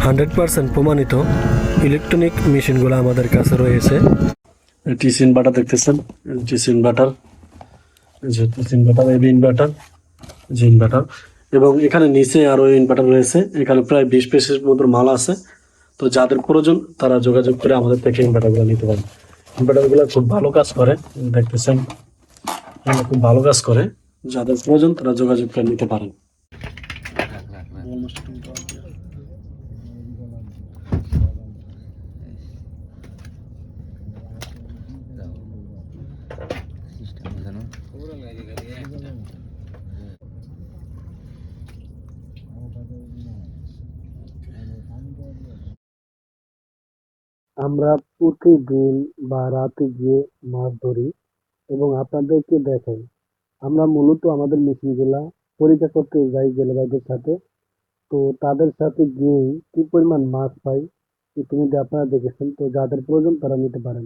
100% প্রমাণিত ইলেকট্রনিক মেশিনগুলো আমাদের কাছে রয়েছে। টিসি ইনভার্টার দেখতেছেন, TC inverter, TC inverter, AB inverter, G inverter, এবং এখানে নিচে আরো ইনভার্টার রয়েছে। এখানে প্রায় 20 পিসের মতো মাল আছে। তো যাদের প্রয়োজন তারা যোগাযোগ করে আমাদের থেকে ইনভার্টারগুলো নিতে পারেন। ইনভার্টারগুলো খুব ভালো কাজ করে, দেখতেছেন খুব ভালো কাজ করে। যাদের প্রয়োজন তারা যোগাযোগ করে নিতে পারেন। আমরা প্রতিদিন বা রাতে গিয়ে মাছ ধরি এবং আপনাদেরকে দেখাই। আমরা মূলত আমাদের মেশিনগুলা পরীক্ষা করতে যাই জেলে ভাইদের সাথে। তো তাদের সাথে গিয়েই কি পরিমাণ মাছ পাই ইতিমধ্যে আপনারা দেখেছেন। তো যাদের প্রয়োজন তারা নিতে পারেন।